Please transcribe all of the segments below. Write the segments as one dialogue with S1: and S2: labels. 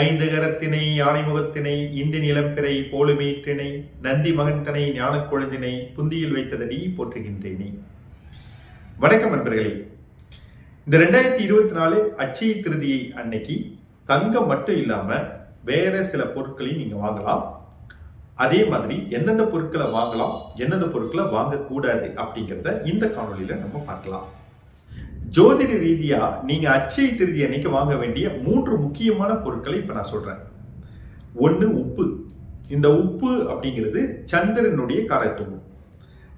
S1: ஐந்து கரத்தினை யானை முகத்தினை இந்தி நிலப்பிறை போலுமீற்றினை நந்தி மகன்தனை ஞான கொழுந்தினை புந்தியில் வைத்ததடி போற்றுகின்றேனே. வணக்கம் நண்பர்களே. இந்த 2024 அட்சய திருதியை அன்னைக்கு தங்கம் மட்டும் இல்லாம வேற சில பொருட்களையும் நீங்க வாங்கலாம். அதே மாதிரி எந்தெந்த பொருட்களை வாங்கலாம், எந்தெந்த பொருட்களை வாங்கக்கூடாது அப்படிங்கிறத இந்த காணொலியில நம்ம பார்க்கலாம். ஜோதிட ரீதியா நீங்க அட்சய திருதி அன்னைக்கு வாங்க வேண்டிய 3 முக்கியமான பொருட்களை இப்ப நான் சொல்றேன். ஒண்ணு உப்பு. இந்த உப்பு அப்படிங்கிறது சந்திரனுடைய காரத்துவம்.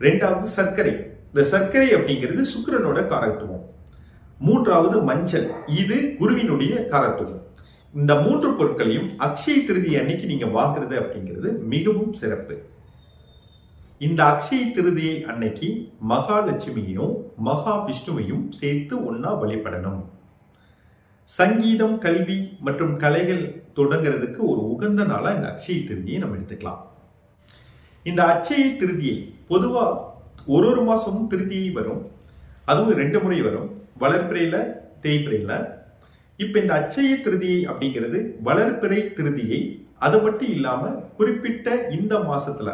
S1: ரெண்டாவது சர்க்கரை. இந்த சர்க்கரை அப்படிங்கிறது சுக்கிரனோட காரத்துவம். மூன்றாவது மஞ்சள், இது குருவினுடைய காரத்துவம். இந்த 3 பொருட்களையும் அட்சய திருதி அன்னைக்கு நீங்க வாங்குறது அப்படிங்கிறது மிகவும் சிறப்பு. இந்த அட்சய திருதியை அன்னைக்கு மகாலட்சுமியையும் மகா விஷ்ணுவையும் சேர்த்து ஒன்னா வழிபடணும். சங்கீதம், கல்வி மற்றும் கலைகள் தொடங்குறதுக்கு ஒரு உகந்த நாளா இந்த அட்சய திருதியை நம்ம எடுத்துக்கலாம். இந்த அட்சய திருதியை பொதுவா ஒரு மாசமும் திருதியை வரும். அதுவும் 2 முறை வரும், வளர்பிறையில தேய்பிறையில. இப்ப இந்த அட்சய திருதியை அப்படிங்கிறது வளர்பிறை திருதியை. அது மட்டும் இல்லாம குறிப்பிட்ட இந்த மாசத்துல,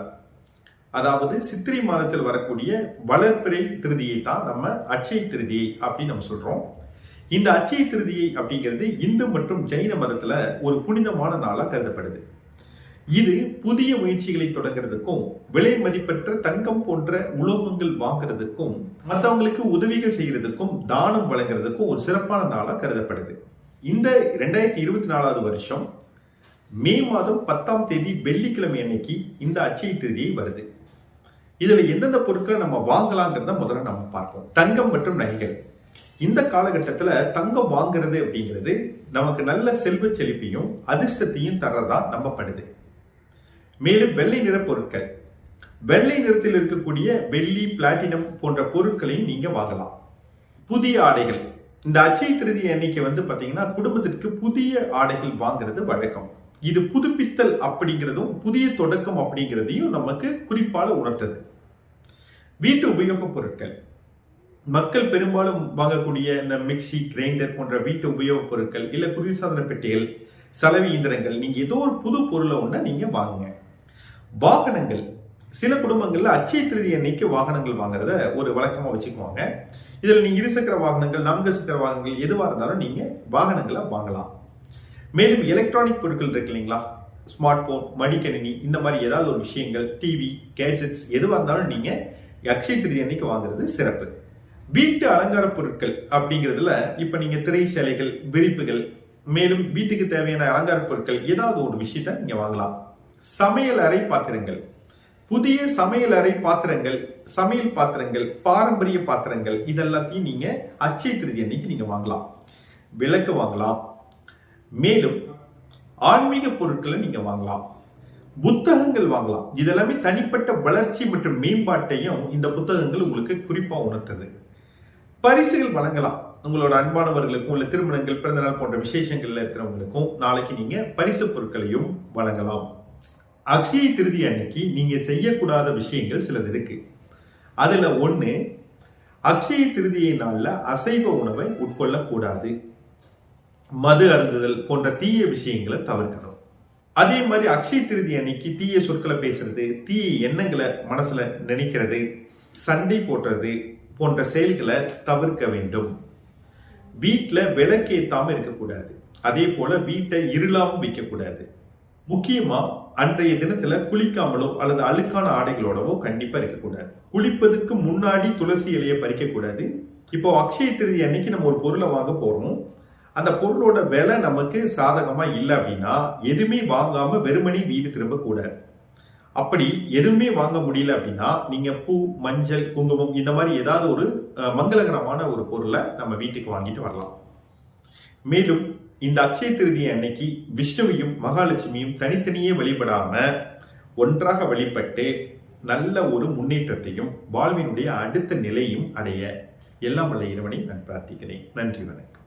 S1: அதாவது சித்திரை மாதத்தில் வரக்கூடிய வளர்பிறை திருதியை தான் நம்ம அட்சய திருதியை அப்படின்னு நம்ம சொல்றோம். இந்த அட்சய திருதியை அப்படிங்கிறது இந்து மற்றும் ஜெயின மதத்துல ஒரு புனிதமான நாளா கருதப்படுது. இது புதிய முயற்சிகளை தொடங்குறதுக்கும், விலை மதிப்பற்ற தங்கம் போன்ற உலோகங்கள் வாங்குறதுக்கும், மற்றவங்களுக்கு உதவிகள் செய்யறதுக்கும், தானம் வழங்குறதுக்கும் ஒரு சிறப்பான நாளா கருதப்படுது. இந்த 2024 வருஷம் மே மாதம் 10ஆம் தேதி வெள்ளிக்கிழமை அன்னைக்கு இந்த அட்சய திருதியை வருது. இதுல எந்தெந்த பொருட்களை நம்ம வாங்கலாங்கிறத முதல்ல நம்ம பார்ப்போம். தங்கம் மற்றும் நகைகள். இந்த காலகட்டத்துல தங்கம் வாங்குறது அப்படிங்கிறது நமக்கு நல்ல செல்வ செழிப்பையும் அதிர்ஷ்டத்தையும் தரதா நம்பப்படுது. மேலும் வெள்ளை நிற பொருட்கள், வெள்ளை நிறத்தில் இருக்கக்கூடிய வெள்ளி, பிளாட்டினம் போன்ற பொருட்களையும் நீங்க வாங்கலாம். புதிய ஆடைகள். இந்த அட்சய திருதி அன்னைக்கு பாத்தீங்கன்னா குடும்பத்திற்கு புதிய ஆடைகள் வாங்குறது வழக்கம். இது புதுப்பித்தல் அப்படிங்கிறதும் புதிய தொடக்கம் அப்படிங்கிறதையும் நமக்கு குறிப்பால உணர்த்தது. வீட்டு உபயோகப் பொருட்கள். மக்கள் பெரும்பாலும் வாங்கக்கூடிய இந்த மிக்சி, கிரைண்டர் போன்ற வீட்டு உபயோகப் பொருட்கள், இல்ல குளிர்சாதன பெட்டிகள், சலவை இயந்திரங்கள், நீங்க ஏதோ ஒரு புது பொருளை ஒண்ணு நீங்க வாங்குங்க. வாகனங்கள். சில குடும்பங்கள்ல அட்சய திருதி அன்னைக்கு வாகனங்கள் வாங்குறத ஒரு வழக்கமா வச்சுக்குவாங்க. இதுல நீங்க இருசக்கர வாகனங்கள், 4 சக்கர வாகனங்கள் எதுவா இருந்தாலும் நீங்க வாகனங்களை வாங்கலாம். மேலும் எலக்ட்ரானிக் பொருட்கள் இருக்கு இல்லைங்களா, ஸ்மார்ட் போன், மடிக்கணினி, இந்த மாதிரி ஏதாவது ஒரு விஷயங்கள், டிவி, கேட்ஜெட்ஸ் எதுவாக இருந்தாலும் நீங்க அட்சய திருதி அன்னைக்கு வாங்குறது சிறப்பு. வீட்டு அலங்கார பொருட்கள் அப்படிங்கிறதுல இப்ப நீங்க திரை சேலைகள், விரிப்புகள், மேலும் வீட்டுக்கு தேவையான அலங்கார பொருட்கள் ஏதாவது ஒரு விஷயத்த நீங்க வாங்கலாம். சமையல் அறை பாத்திரங்கள். புதிய சமையல் அறை பாத்திரங்கள், சமையல் பாத்திரங்கள், பாரம்பரிய பாத்திரங்கள், இதெல்லாத்தையும் நீங்க அட்சய திருதி அன்னைக்கு நீங்க வாங்கலாம். விளக்கு வாங்கலாம். மேலும் ஆன்மீக பொருட்களை நீங்க வாங்கலாம். புத்தகங்கள் வாங்கலாம். இதெல்லாமே தனிப்பட்ட வளர்ச்சி மற்றும் மேம்பாட்டையும் இந்த புத்தகங்கள் உங்களுக்கு குறிப்பா உணர்த்தது. பரிசுகள் வழங்கலாம். உங்களோட அன்பானவர்களுக்கும், இல்ல திருமணங்கள், பிறந்தநாள் போன்ற விசேஷங்கள்ல இருக்கிறவங்களுக்கும் நாளைக்கு நீங்க பரிசு பொருட்களையும் வழங்கலாம். அட்சய திருதி அன்னைக்கு நீங்க செய்யக்கூடாத விஷயங்கள் சிலது இருக்கு. அதுல ஒண்ணு, அட்சய திருதியை நாள்ல அசைவ உணவை உட்கொள்ளக்கூடாது. மது அருந்துதல் போன்ற தீய விஷயங்களை தவிர்க்கணும். அதே மாதிரி அட்சய திருதி அன்னைக்கு தீய சொற்களை பேசுறது, தீய எண்ணங்களை மனசுல நினைக்கிறது, சண்டை போடுறது போன்ற செயல்களை தவிர்க்க வேண்டும். வீட்டுல விளக்கேத்தாம இருக்கக்கூடாது. அதே போல வீட்டை இருளாம வைக்கக்கூடாது. முக்கியமா அன்றைய தினத்துல குளிக்காமலோ அல்லது அழுக்கான ஆடைகளோடவோ கண்டிப்பா இருக்கக்கூடாது. குளிப்பதற்கு முன்னாடி துளசி இலையை பறிக்க கூடாது. இப்போ அட்சய திருதி அன்னைக்கு நம்ம ஒரு பொருளை வாங்க போறோம். அந்த பொருளோட விலை நமக்கு சாதகமா இல்லை அப்படின்னா எதுவுமே வாங்காம வெறுமனே வீடு திரும்ப கூடாது. அப்படி எதுவுமே வாங்க முடியல அப்படின்னா நீங்க பூ, மஞ்சள், குங்குமம் இந்த மாதிரி ஏதாவது ஒரு மங்களகரமான ஒரு பொருளை நம்ம வீட்டுக்கு வாங்கிட்டு வரலாம். மேலும் இந்த அட்சய திருதி அன்னைக்கு விஷ்ணுவையும் மகாலட்சுமியும் தனித்தனியே வழிபடாம ஒன்றாக வழிபட்டு நல்ல ஒரு முன்னேற்றத்தையும் வாழ்வினுடைய அடுத்த நிலையும் அடைய எல்லாம் வல்ல இறைவனை நான் பிரார்த்திக்கிறேன். நன்றி, வணக்கம்.